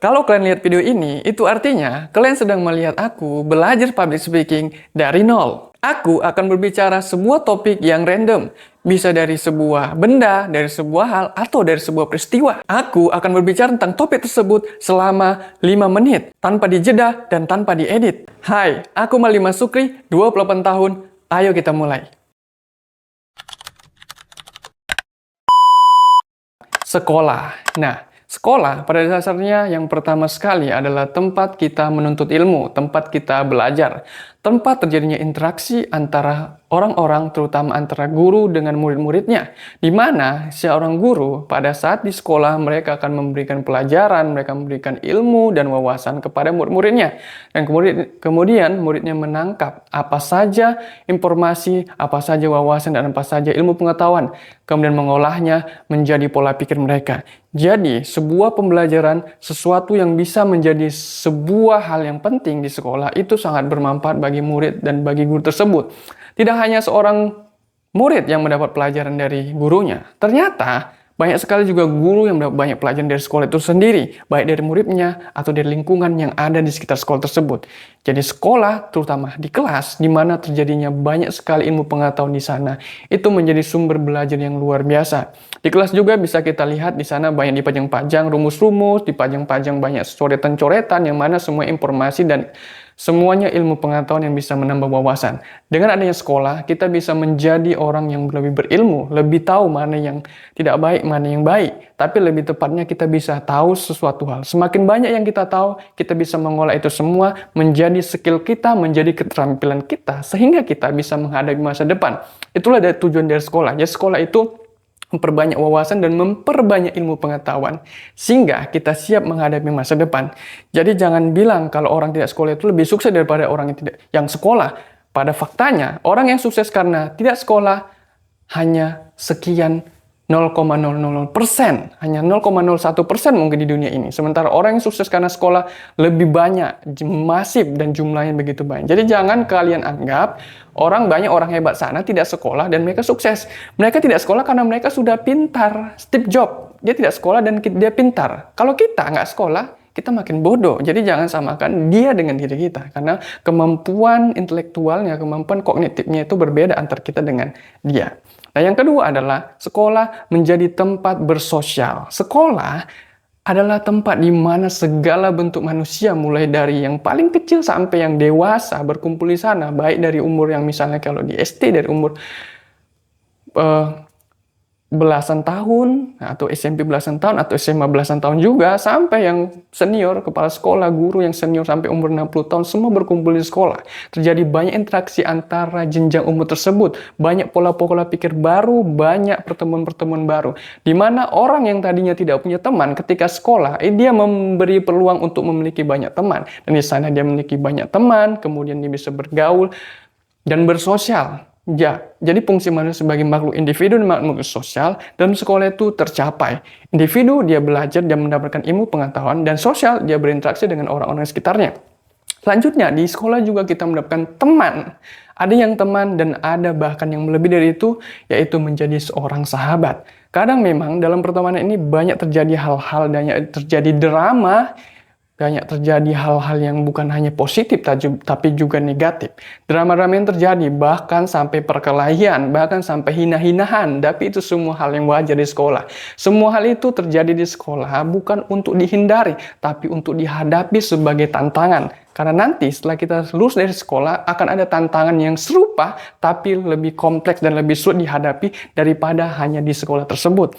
Kalau kalian lihat video ini, itu artinya kalian sedang melihat aku belajar public speaking dari nol. Aku akan berbicara sebuah topik yang random. Bisa dari sebuah benda, dari sebuah hal, atau dari sebuah peristiwa. Aku akan berbicara tentang topik tersebut selama 5 menit, tanpa dijeda dan tanpa diedit. Hai, aku Malima Sukri, 28 tahun. Ayo kita mulai. Sekolah. Nah, sekolah pada dasarnya yang pertama sekali adalah tempat kita menuntut ilmu, tempat kita belajar, tempat terjadinya interaksi antara orang-orang, terutama antara guru dengan murid-muridnya, di mana seorang guru pada saat di sekolah mereka akan memberikan pelajaran, mereka memberikan ilmu dan wawasan kepada murid-muridnya, dan kemudian muridnya menangkap apa saja informasi, apa saja wawasan, dan apa saja ilmu pengetahuan, kemudian mengolahnya menjadi pola pikir mereka. Jadi, sebuah pembelajaran, sesuatu yang bisa menjadi sebuah hal yang penting di sekolah itu sangat bermanfaat bagi murid dan bagi guru tersebut. Tidak hanya seorang murid yang mendapat pelajaran dari gurunya, ternyata banyak sekali juga guru yang mendapat banyak pelajaran dari sekolah itu sendiri, baik dari muridnya atau dari lingkungan yang ada di sekitar sekolah tersebut. Jadi sekolah, terutama di kelas, di mana terjadinya banyak sekali ilmu pengetahuan di sana, itu menjadi sumber belajar yang luar biasa. Di kelas juga bisa kita lihat di sana banyak dipajang-pajang rumus-rumus, dipajang-pajang banyak coretan-coretan yang mana semua informasi dan semuanya ilmu pengetahuan yang bisa menambah wawasan. Dengan adanya sekolah, kita bisa menjadi orang yang lebih berilmu, lebih tahu mana yang tidak baik, mana yang baik. Tapi lebih tepatnya kita bisa tahu sesuatu hal. Semakin banyak yang kita tahu, kita bisa mengolah itu semua menjadi skill kita, menjadi keterampilan kita, sehingga kita bisa menghadapi masa depan. Itulah dari tujuan dari sekolah. Jadi sekolah itu memperbanyak wawasan dan memperbanyak ilmu pengetahuan sehingga kita siap menghadapi masa depan. Jadi jangan bilang kalau orang tidak sekolah itu lebih sukses daripada orang yang sekolah. Pada faktanya, orang yang sukses karena tidak sekolah hanya sekian 0,000%, hanya 0,01% mungkin di dunia ini. Sementara orang yang sukses karena sekolah lebih banyak, masif dan jumlahnya begitu banyak. Jadi jangan kalian anggap banyak orang hebat sana tidak sekolah dan mereka sukses. Mereka tidak sekolah karena mereka sudah pintar. Steve Jobs, dia tidak sekolah dan dia pintar. Kalau kita nggak sekolah, kita makin bodoh. Jadi jangan samakan dia dengan diri kita. Karena kemampuan intelektualnya, kemampuan kognitifnya itu berbeda antara kita dengan dia. Nah, yang kedua adalah sekolah menjadi tempat bersosial. Sekolah adalah tempat di mana segala bentuk manusia, mulai dari yang paling kecil sampai yang dewasa, berkumpul di sana. Baik dari umur yang misalnya kalau di SD, dari umur belasan tahun, atau SMP belasan tahun, atau SMA belasan tahun juga, sampai yang senior, kepala sekolah, guru yang senior sampai umur 60 tahun, semua berkumpul di sekolah. Terjadi banyak interaksi antara jenjang umur tersebut, banyak pola-pola pikir baru, banyak pertemuan-pertemuan baru, di mana orang yang tadinya tidak punya teman ketika sekolah, dia memberi peluang untuk memiliki banyak teman, dan di sana dia memiliki banyak teman, kemudian dia bisa bergaul dan bersosial. Ya, jadi fungsi manusia sebagai makhluk individu dan makhluk sosial dalam sekolah itu tercapai. Individu dia belajar, dia mendapatkan ilmu pengetahuan, dan sosial dia berinteraksi dengan orang-orang sekitarnya. Selanjutnya di sekolah juga kita mendapatkan teman. Ada yang teman dan ada bahkan yang lebih dari itu, yaitu menjadi seorang sahabat. Kadang memang dalam pertemanan ini banyak terjadi hal-hal, banyak terjadi drama, banyak terjadi hal-hal yang bukan hanya positif tapi juga negatif. Drama-drama yang terjadi bahkan sampai perkelahian, bahkan sampai hina-hinahan, tapi itu semua hal yang wajar di sekolah. Semua hal itu terjadi di sekolah bukan untuk dihindari, tapi untuk dihadapi sebagai tantangan. Karena nanti setelah kita lulus dari sekolah akan ada tantangan yang serupa tapi lebih kompleks dan lebih sulit dihadapi daripada hanya di sekolah tersebut.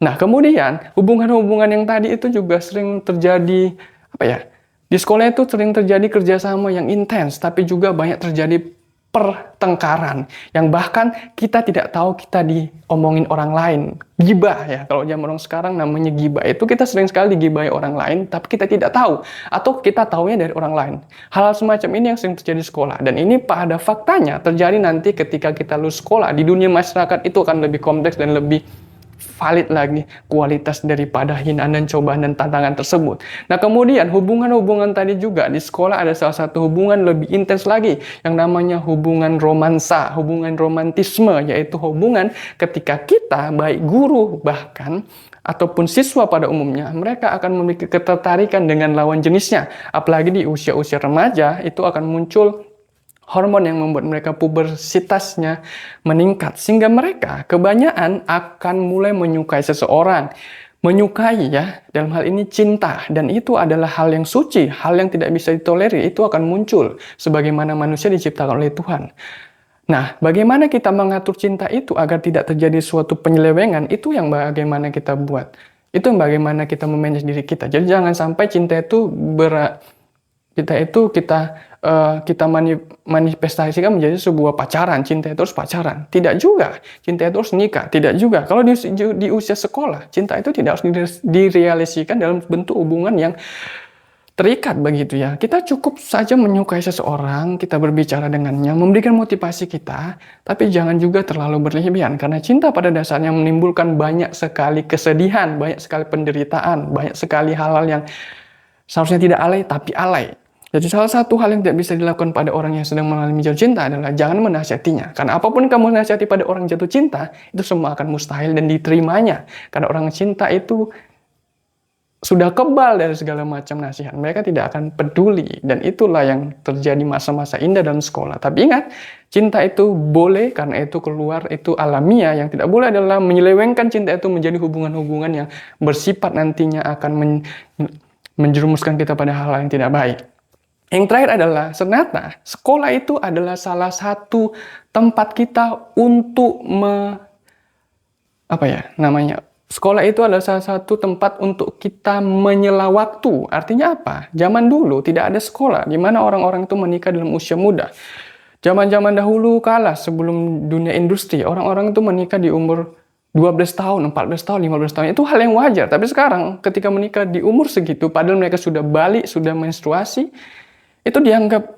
Nah, kemudian hubungan-hubungan yang tadi itu juga sering terjadi di sekolah itu sering terjadi kerjasama yang intens, tapi juga banyak terjadi pertengkaran yang bahkan kita tidak tahu kita diomongin orang lain. Gibah ya, kalau zaman orang sekarang namanya gibah. Itu kita sering sekali digibahi orang lain, tapi kita tidak tahu. Atau kita taunya dari orang lain. Hal-hal semacam ini yang sering terjadi di sekolah. Dan ini pada faktanya terjadi nanti ketika kita lulus sekolah. Di dunia masyarakat itu akan lebih kompleks dan lebih valid lagi kualitas daripada hinaan dan cobaan dan tantangan tersebut. Nah, kemudian hubungan-hubungan tadi juga di sekolah ada salah satu hubungan lebih intens lagi yang namanya hubungan romansa, hubungan romantisme, yaitu hubungan ketika kita baik guru bahkan ataupun siswa pada umumnya, mereka akan memiliki ketertarikan dengan lawan jenisnya. Apalagi di usia-usia remaja, itu akan muncul hormon yang membuat mereka pubersitasnya meningkat. Sehingga mereka kebanyakan akan mulai menyukai seseorang. Menyukai ya, dalam hal ini cinta. Dan itu adalah hal yang suci, hal yang tidak bisa ditolerir. Itu akan muncul sebagaimana manusia diciptakan oleh Tuhan. Nah, bagaimana kita mengatur cinta itu agar tidak terjadi suatu penyelewengan, itu yang bagaimana kita buat. Itu yang bagaimana kita memanage diri kita. Jadi jangan sampai cinta itu kita manifestasikan menjadi sebuah pacaran. Cinta itu harus pacaran. Tidak juga. Cinta itu harus nikah. Tidak juga. Kalau di usia sekolah, cinta itu tidak harus direalisasikan dalam bentuk hubungan yang terikat begitu ya. Kita cukup saja menyukai seseorang, kita berbicara dengannya, memberikan motivasi kita, tapi jangan juga terlalu berlebihan. Karena cinta pada dasarnya menimbulkan banyak sekali kesedihan, banyak sekali penderitaan, banyak sekali hal-hal yang seharusnya tidak alay, tapi alay. Jadi salah satu hal yang tidak bisa dilakukan pada orang yang sedang mengalami jatuh cinta adalah jangan menasihatinya. Karena apapun kamu nasihati pada orang jatuh cinta, itu semua akan mustahil dan diterimanya. Karena orang cinta itu sudah kebal dari segala macam nasihat. Mereka tidak akan peduli. Dan itulah yang terjadi masa-masa indah dalam sekolah. Tapi ingat, cinta itu boleh karena itu keluar, itu alamiah. Yang tidak boleh adalah menyelewengkan cinta itu menjadi hubungan-hubungan yang bersifat nantinya akan menjerumuskan kita pada hal-hal yang tidak baik. Yang terakhir adalah, ternyata sekolah itu adalah salah satu tempat kita untuk sekolah itu adalah salah satu tempat untuk kita menyela waktu. Artinya apa? Zaman dulu tidak ada sekolah, di mana orang-orang itu menikah dalam usia muda. Zaman-zaman dahulu kala sebelum dunia industri, orang-orang itu menikah di umur 12 tahun, 14 tahun, 15 tahun. Itu hal yang wajar. Tapi sekarang ketika menikah di umur segitu, padahal mereka sudah balik, sudah menstruasi, itu dianggap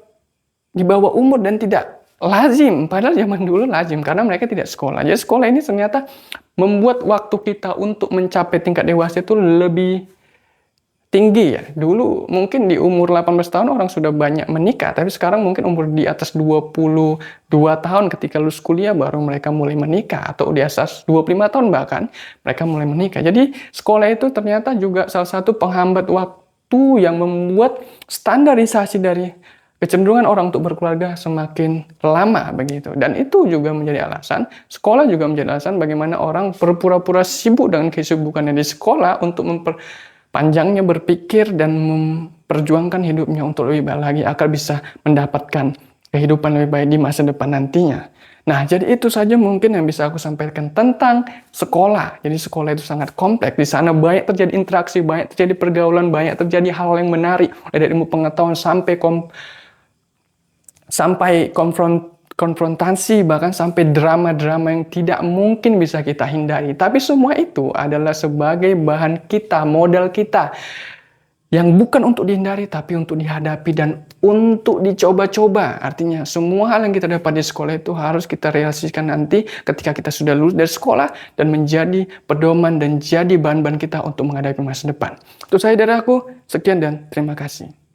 di bawah umur dan tidak lazim. Padahal zaman dulu lazim karena mereka tidak sekolah. Jadi sekolah ini ternyata membuat waktu kita untuk mencapai tingkat dewasa itu lebih tinggi ya. Dulu mungkin di umur 18 tahun orang sudah banyak menikah, tapi sekarang mungkin umur di atas 22 tahun ketika lulus kuliah baru mereka mulai menikah, atau di atas 25 tahun bahkan mereka mulai menikah. Jadi sekolah itu ternyata juga salah satu penghambat waktu yang membuat standarisasi dari kecenderungan orang untuk berkeluarga semakin lama begitu. Dan itu juga menjadi alasan, sekolah juga menjadi alasan bagaimana orang berpura-pura sibuk dengan kesibukannya di sekolah untuk memperpanjangnya berpikir dan memperjuangkan hidupnya untuk lebih baik lagi agar bisa mendapatkan kehidupan lebih baik di masa depan nantinya. Nah, jadi itu saja mungkin yang bisa aku sampaikan tentang sekolah. Jadi sekolah itu sangat kompleks. Di sana banyak terjadi interaksi, banyak terjadi pergaulan, banyak terjadi hal yang menarik. Dari ilmu pengetahuan sampai konfrontasi, bahkan sampai drama-drama yang tidak mungkin bisa kita hindari. Tapi semua itu adalah sebagai bahan kita, modal kita, yang bukan untuk dihindari, tapi untuk dihadapi dan untuk dicoba-coba. Artinya semua hal yang kita dapat di sekolah itu harus kita realisasikan nanti ketika kita sudah lulus dari sekolah dan menjadi pedoman dan jadi bahan-bahan kita untuk menghadapi masa depan. Itu saja dari aku. Sekian dan terima kasih.